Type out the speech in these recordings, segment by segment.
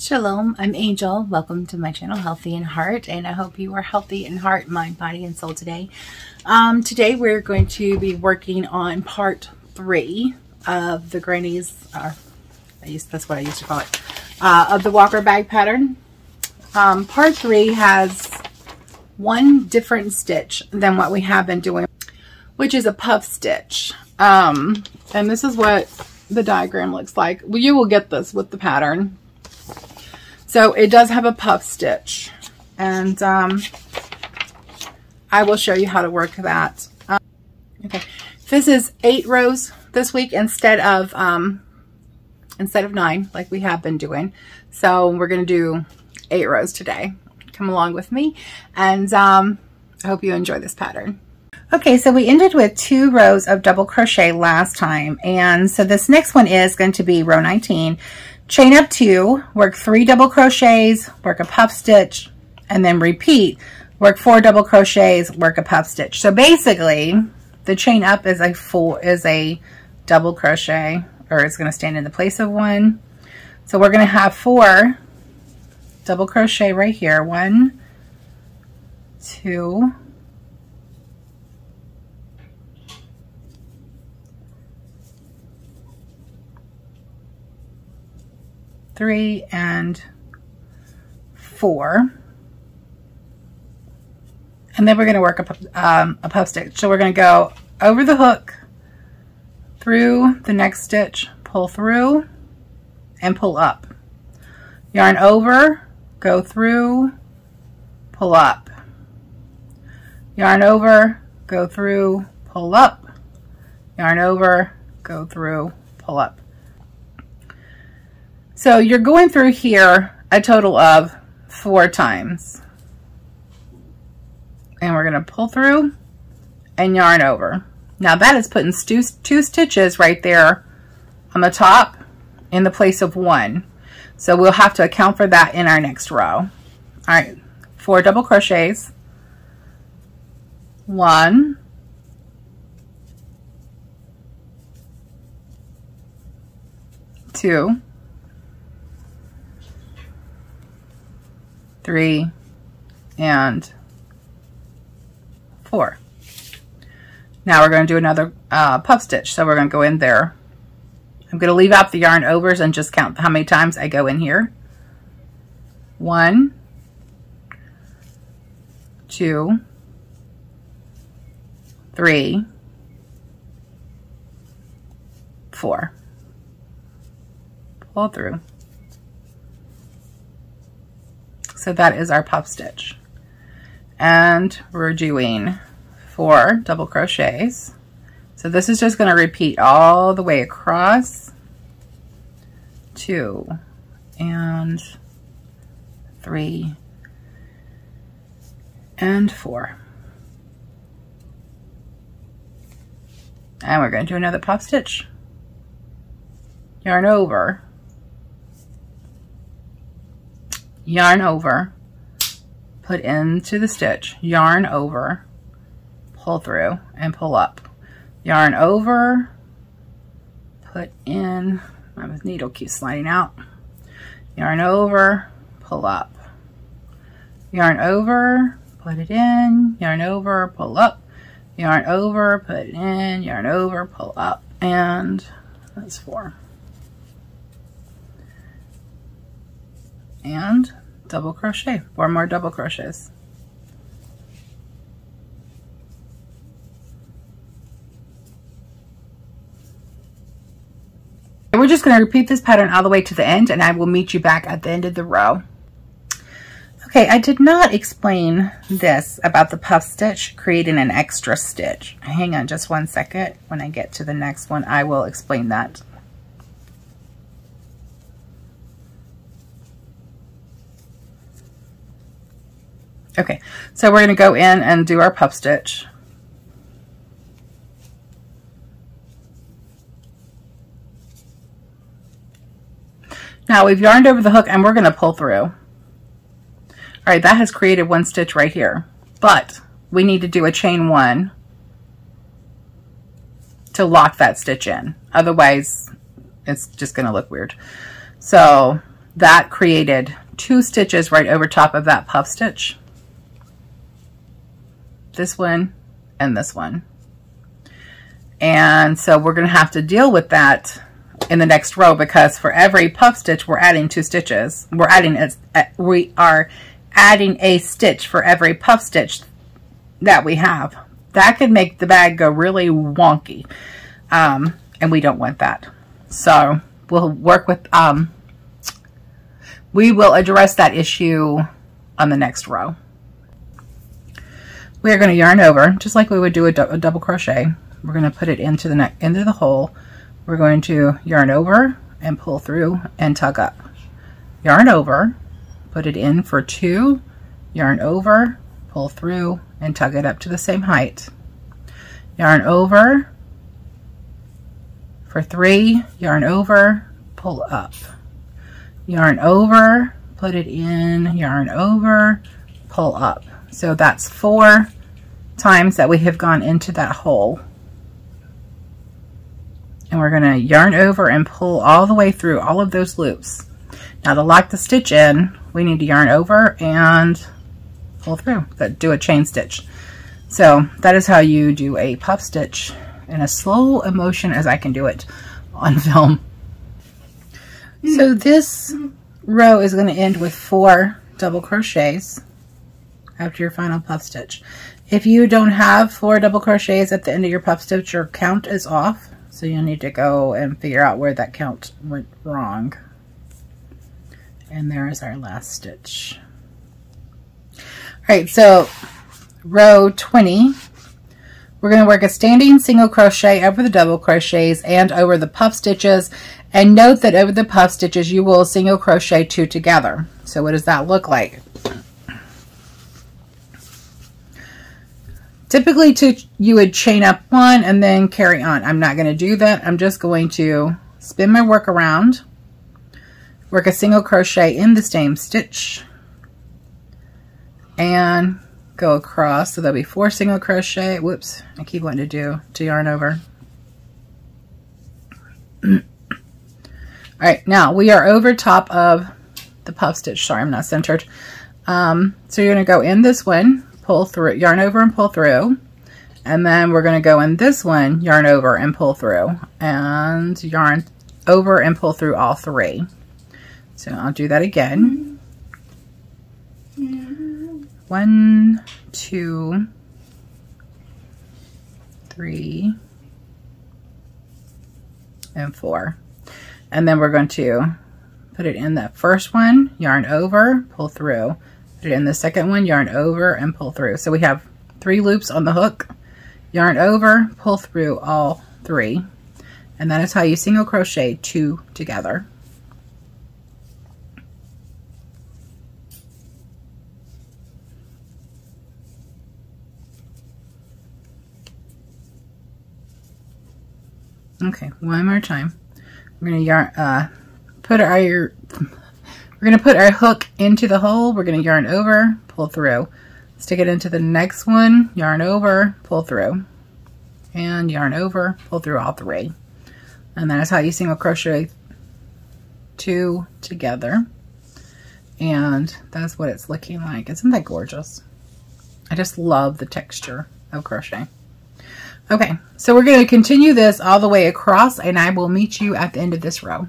Shalom, I'm Angel. Welcome to my channel, Healthy in Heart, and I hope you are healthy in heart, mind, body, and soul today. Today we're going to be working on part 3 of the granny's, that's what I used to call it, of the walker bag pattern. Part 3 has one different stitch than what we have been doing, which is a puff stitch. And this is what the diagram looks like. Well, you will get this with the pattern. So it does have a puff stitch, and I will show you how to work that. Okay, this is 8 rows this week instead of 9 like we have been doing. So we're going to do 8 rows today. Come along with me, and I hope you enjoy this pattern. Okay, so we ended with 2 rows of double crochet last time, and so this next one is going to be row 19. Chain up 2, work 3 double crochets, work a puff stitch, and then repeat. Work 4 double crochets, work a puff stitch. So basically, the chain up is a double crochet, or it's going to stand in the place of 1. So we're going to have 4 double crochet right here. 1, 2, 3 and 4, and then we're going to work a puff stitch. So we're going to go over the hook, through the next stitch, pull through, and pull up. Yarn over, go through, pull up. Yarn over, go through, pull up. Yarn over, go through, pull up. So you're going through here a total of 4 times. And we're going to pull through and yarn over. Now that is putting 2 stitches right there on the top in the place of 1. So we'll have to account for that in our next row. All right, 4 double crochets. 1, 2, 3, and 4. Now we're going to do another puff stitch. So we're going to go in there. I'm going to leave out the yarn overs and just count how many times I go in here. 1, 2, 3, 4. Pull through. So that is our puff stitch. And we're doing 4 double crochets. So this is just going to repeat all the way across. 2 and 3 and 4. And we're going to do another puff stitch. Yarn over. Yarn over, put into the stitch, yarn over, pull through, and pull up. Yarn over, put in, my needle keeps sliding out. Yarn over, pull up. Yarn over, put it in, yarn over, pull up. Yarn over, put it in, yarn over, pull up. And that's 4. And double crochet, 4 more double crochets. And we're just going to repeat this pattern all the way to the end, and I will meet you back at the end of the row. Okay, I did not explain this about the puff stitch, creating an extra stitch. Hang on just 1 second. When I get to the next one, I will explain that. Okay, so we're going to go in and do our puff stitch. Now we've yarned over the hook and we're going to pull through. All right, that has created 1 stitch right here, but we need to do a chain 1 to lock that stitch in. Otherwise, it's just going to look weird. So that created 2 stitches right over top of that puff stitch. This one and this one. And so we're going to have to deal with that in the next row, because for every puff stitch we're adding 2 stitches. We are adding a stitch for every puff stitch that we have. That could make the bag go really wonky, and we don't want that. So we'll work with we will address that issue on the next row. We are going to yarn over just like we would do a double crochet. We're going to put it into the hole. We're going to yarn over and pull through and tug up. Yarn over, put it in for 2, yarn over, pull through and tug it up to the same height. Yarn over for 3, yarn over, pull up. Yarn over, put it in, yarn over, pull up. So that's 4 times that we have gone into that hole. And we're going to yarn over and pull all the way through all of those loops. Now to lock the stitch in, we need to yarn over and pull through, do a chain stitch. So that is how you do a puff stitch in as slow a motion as I can do it on film. So this row is going to end with 4 double crochets after your final puff stitch. If you don't have 4 double crochets at the end of your puff stitch, your count is off. So you'll need to go and figure out where that count went wrong. And there is our last stitch. All right, so row 20, we're going to work a standing single crochet over the double crochets and over the puff stitches. And note that over the puff stitches, you will single crochet 2 together. So what does that look like? Typically, you would chain up 1 and then carry on. I'm not going to do that. I'm just going to spin my work around, work a single crochet in the same stitch, and go across. So there'll be 4 single crochet. Whoops, I keep wanting to yarn over. All right, now we are over top of the puff stitch. Sorry, I'm not centered. So you're going to go in this one, pull through, yarn over and pull through, and then we're going to go in this one, yarn over and pull through, and yarn over and pull through all 3. So I'll do that again. 1, 2, 3, and 4. And then we're going to put it in that first one, yarn over, pull through. Put it in the second one, yarn over and pull through. So we have 3 loops on the hook, yarn over, pull through all 3. And that is how you single crochet 2 together. Okay, one more time. We're going to put our hook into the hole. We're going to yarn over, pull through, stick it into the next one, yarn over, pull through, and yarn over, pull through all 3. And that is how you single crochet 2 together. And that's what it's looking like. Isn't that gorgeous? I just love the texture of crochet. Okay, so we're going to continue this all the way across, and I will meet you at the end of this row.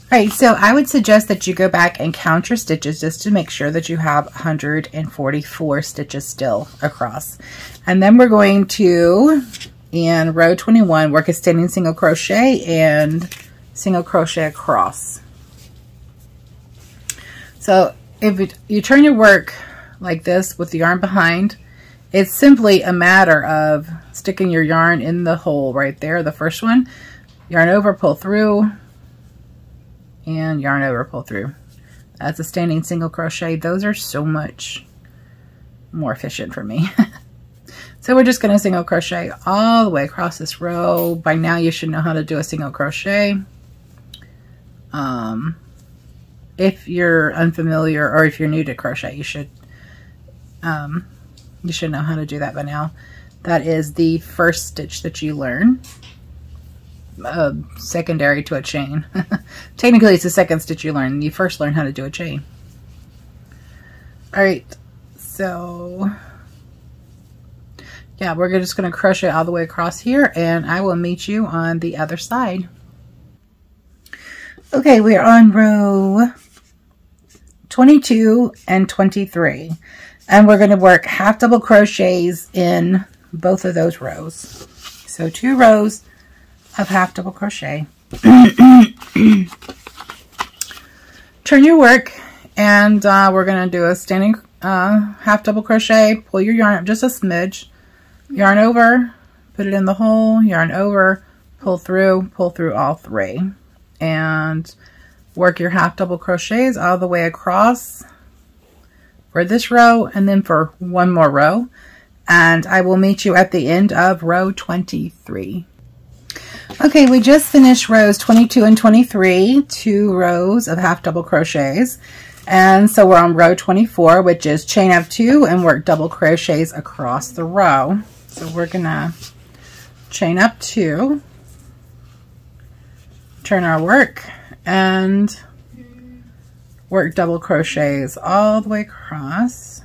All right, so I would suggest that you go back and count your stitches just to make sure that you have 144 stitches still across. And then we're going to, in row 21, work a standing single crochet and single crochet across. So if you turn your work like this with the yarn behind, it's simply a matter of sticking your yarn in the hole right there, the first one, yarn over, pull through, and yarn over, pull through. That's a standing single crochet. Those are so much more efficient for me. So we're just going to single crochet all the way across this row. By now you should know how to do a single crochet. If you're unfamiliar or if you're new to crochet, you should know how to do that by now. That is the first stitch that you learn. secondary to a chain. Technically, it's the second stitch you learn. You first learn how to do a chain. All right, so yeah, we're just going to crochet all the way across here, and I will meet you on the other side. Okay, we are on row 22 and 23, and we're going to work half double crochets in both of those rows. So 2 rows of half double crochet. Turn your work, and we're going to do a standing half double crochet. Pull your yarn up just a smidge, yarn over, put it in the hole, yarn over, pull through all 3, and work your half double crochets all the way across for this row and then for one more row, and I will meet you at the end of row 23. Okay, we just finished rows 22 and 23, 2 rows of half double crochets, and so we're on row 24, which is chain up 2 and work double crochets across the row. So we're gonna chain up 2, turn our work, and work double crochets all the way across.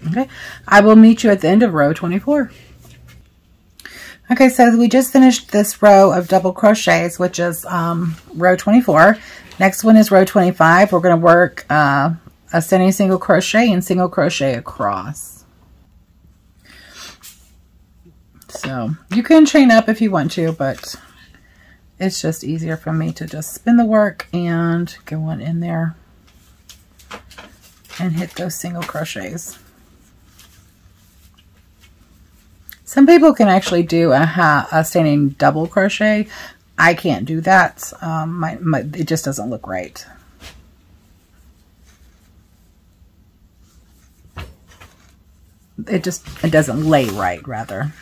Okay, I will meet you at the end of row 24. Okay, so we just finished this row of double crochets, which is row 24. Next one is row 25. We're going to work a standing single crochet and single crochet across. So you can chain up if you want to, but it's just easier for me to just spin the work and go on in there and hit those single crochets. Some people can actually do a standing double crochet. I can't do that. It just doesn't look right. It doesn't lay right, rather.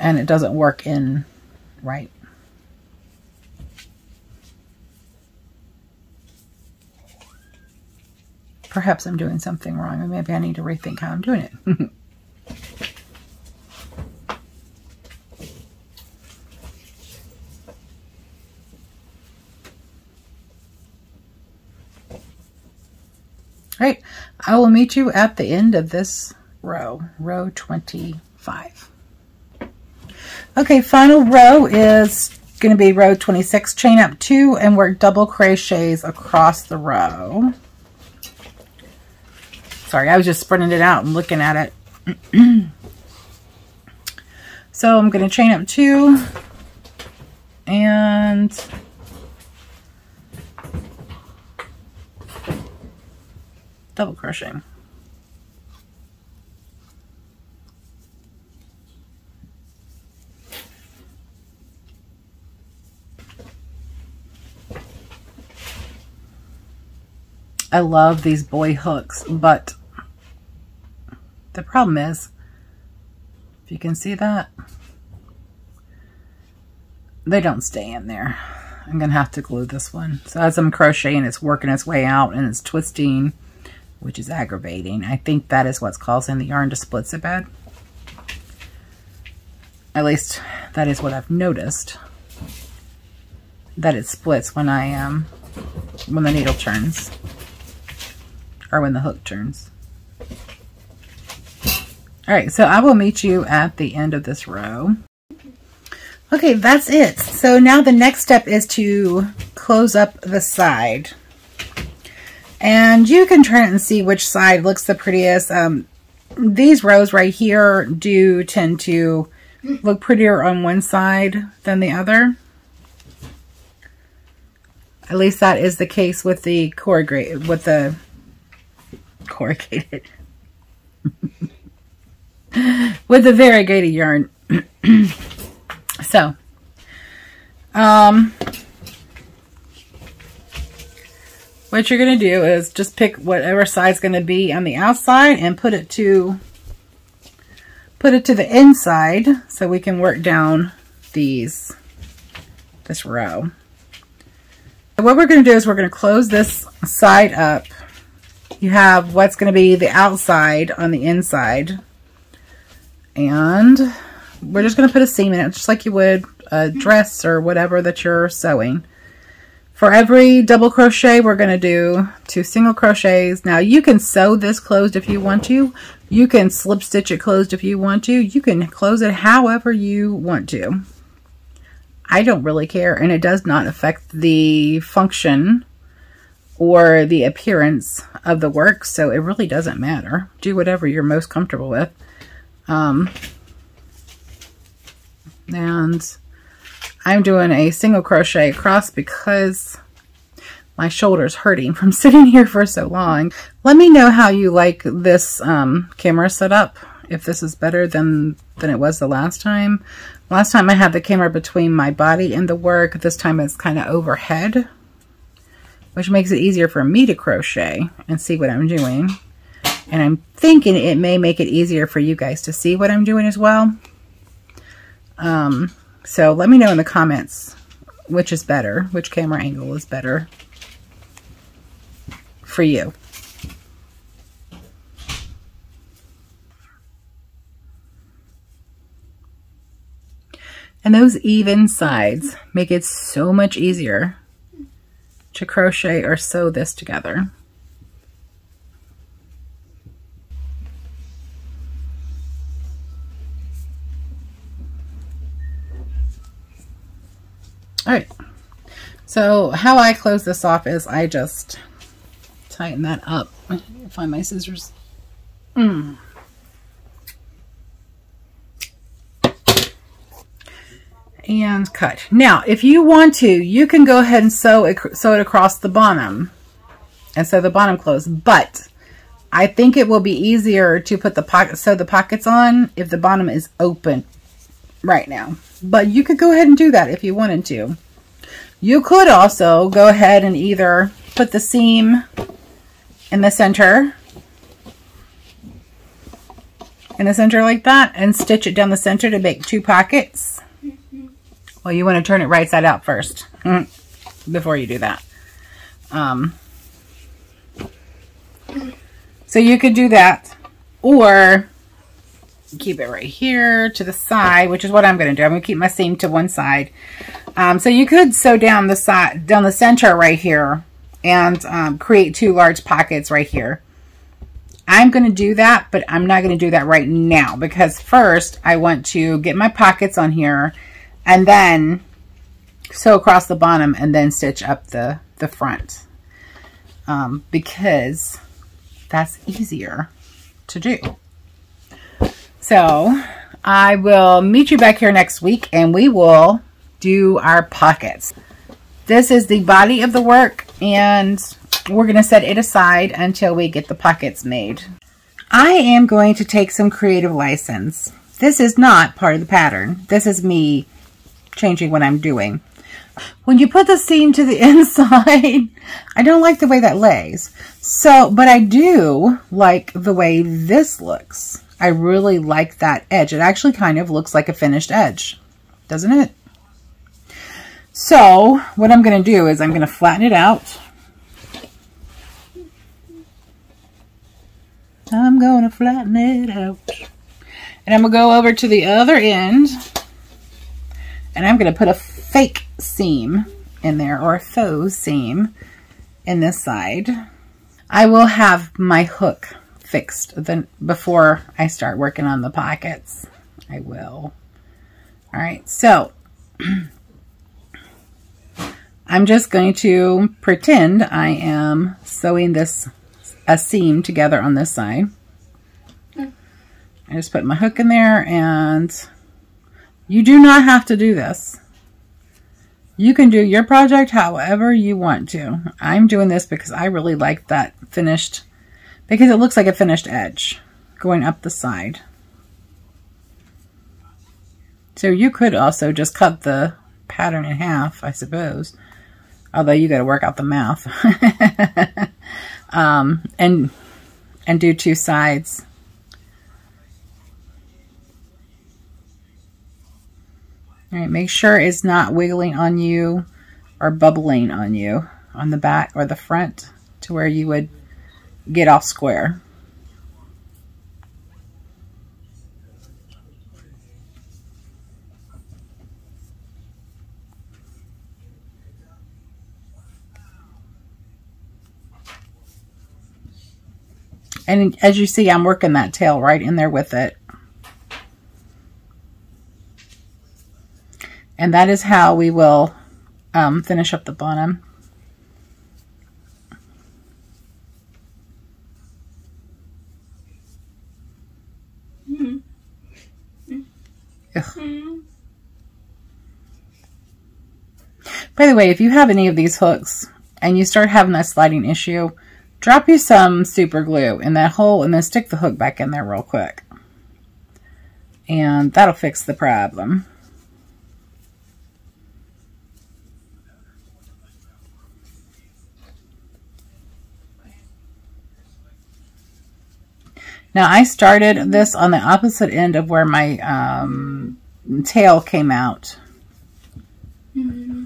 And it doesn't work in right. Perhaps I'm doing something wrong, or maybe I need to rethink how I'm doing it. All right, I will meet you at the end of this row, row 25. Okay, final row is going to be row 26, chain up 2 and work double crochets across the row. Sorry, I was just spreading it out and looking at it. So I'm going to chain up 2 and double crochet. I love these boy hooks, but the problem is, if you can see that, they don't stay in there. I'm gonna have to glue this one. So as I'm crocheting, it's working its way out and it's twisting, which is aggravating. I think that is what's causing the yarn to split so bad. At least that is what I've noticed, that it splits when when the needle turns, or when the hook turns. All right, so I will meet you at the end of this row. Okay, that's it. So now the next step is to close up the side. And you can turn it and see which side looks the prettiest. These rows right here do tend to look prettier on one side than the other. At least that is the case with the corrugated, with the variegated yarn. So, what you're going to do is just pick whatever side's going to be on the outside and put it to the inside so we can work down this row. What we're going to do is we're going to close this side up. You have what's going to be the outside on the inside. And we're just going to put a seam in it, just like you would a dress or whatever that you're sewing. For every double crochet, we're going to do 2 single crochets. Now, you can sew this closed if you want to. You can slip stitch it closed if you want to. You can close it however you want to. I don't really care, and it does not affect the function or the appearance of the work, so it really doesn't matter. Do whatever you're most comfortable with. And I'm doing a single crochet across because my shoulder's hurting from sitting here for so long. Let me know how you like this camera setup, if this is better than it was the last time. Last time I had the camera between my body and the work. This time it's kind of overhead, which makes it easier for me to crochet and see what I'm doing. And I'm thinking it may make it easier for you guys to see what I'm doing as well. So let me know in the comments which is better, which camera angle is better for you. And those even sides make it so much easier to crochet or sew this together. All right, so how I close this off is I just tighten that up. I need to find my scissors. And cut. Now, if you want to, you can go ahead and sew it across the bottom and sew the bottom closed. But I think it will be easier to put sew the pockets on if the bottom is open right now. But you could go ahead and do that if you wanted to. You could also go ahead and either put the seam in the center like that and stitch it down the center to make 2 pockets. Well, you want to turn it right side out first before you do that. So you could do that, or keep it right here to the side, which is what I'm going to do. I'm going to keep my seam to one side. So you could sew down the side, down the center right here, and create 2 large pockets right here. I'm going to do that, but I'm not going to do that right now because first I want to get my pockets on here and then sew across the bottom and then stitch up the front because that's easier to do. So I will meet you back here next week and we will do our pockets. This is the body of the work and we're going to set it aside until we get the pockets made. I am going to take some creative license. This is not part of the pattern. This is me changing what I'm doing. When you put the seam to the inside, I don't like the way that lays. So, but I do like the way this looks. I really like that edge. It actually kind of looks like a finished edge, doesn't it? So what I'm going to do is I'm going to flatten it out. I'm going to flatten it out. And I'm going to go over to the other end. And I'm going to put a fake seam in there, or a faux seam in this side. I will have my hook fixed before I start working on the pockets. I will. All right, so I'm just going to pretend I am sewing a seam together on this side. I just put my hook in there, and you do not have to do this. You can do your project however you want to. I'm doing this because I really like that finished, because it looks like a finished edge going up the side. So you could also just cut the pattern in half, I suppose. Although you got to work out the math. And do 2 sides. All right, make sure it's not wiggling on you or bubbling on you. on the back or the front to where you would get off square. And as you see, I'm working that tail right in there with it. And that is how we will finish up the bottom. By the way, if you have any of these hooks and you start having that sliding issue, drop you some super glue in that hole and then stick the hook back in there real quick. And that'll fix the problem. Now I started this on the opposite end of where my tail came out,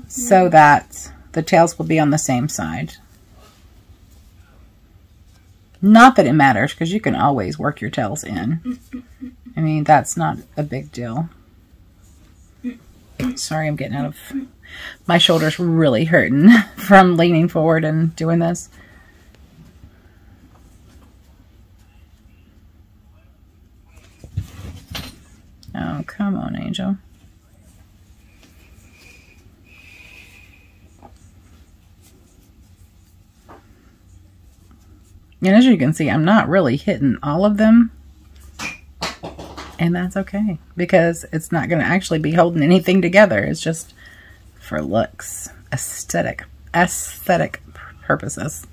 so that the tails will be on the same side. Not that it matters, because you can always work your tails in. I mean, that's not a big deal. Sorry, I'm getting out of... My shoulder's really hurting from leaning forward and doing this. Oh, come on, Angel. And as you can see, I'm not really hitting all of them. And that's okay, because it's not going to actually be holding anything together. It's just for looks, aesthetic purposes.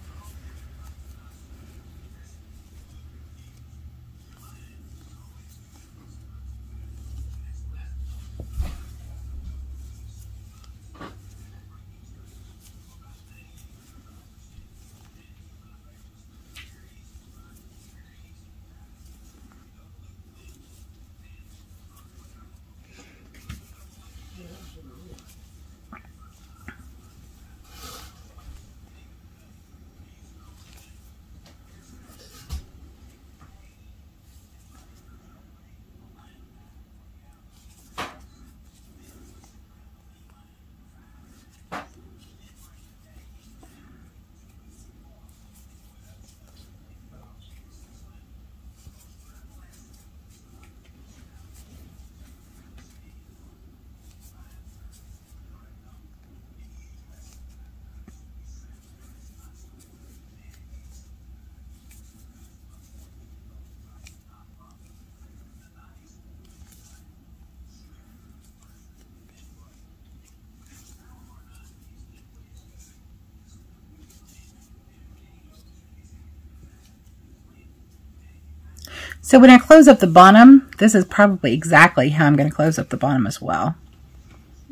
So when I close up the bottom, this is probably exactly how I'm going to close up the bottom as well.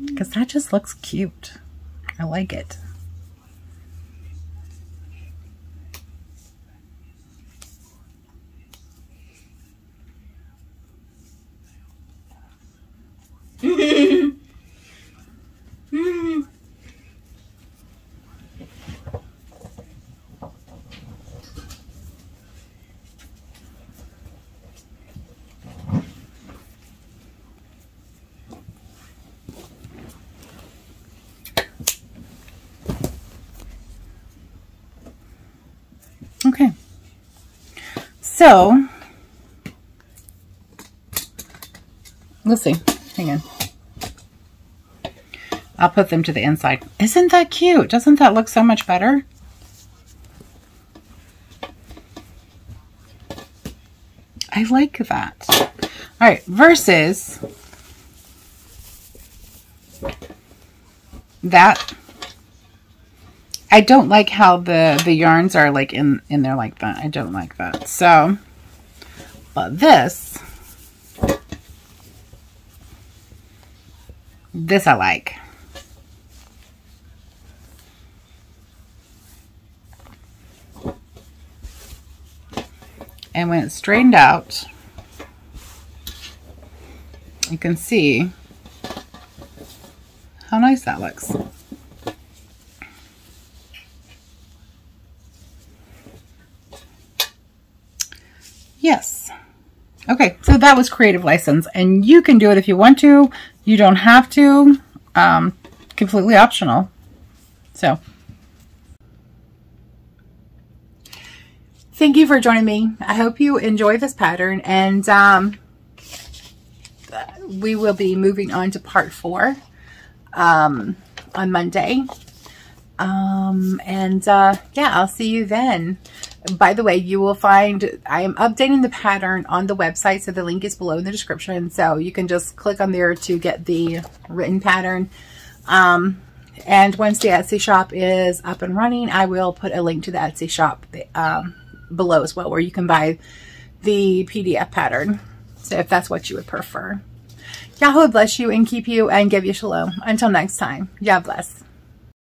Because that just looks cute. I like it. Okay, so let's see. Hang on. I'll put them to the inside. Isn't that cute? Doesn't that look so much better? I like that. All right, versus that. I don't like how the yarns are like in there like that. I don't like that. So, but this I like. And when it's straightened out, you can see how nice that looks. that was creative license, and you can do it if you want to. You don't have to. Completely optional. So thank you for joining me. I hope you enjoy this pattern, and we will be moving on to part 4 on Monday. Yeah, I'll see you then. By the way, you will find I am updating the pattern on the website, so the link is below in the description, so you can just click on there to get the written pattern. And once the Etsy shop is up and running, I will put a link to the Etsy shop below as well, where you can buy the PDF pattern, so if that's what you would prefer. Yahweh bless you and keep you and give you shalom. Until next time, Yah bless.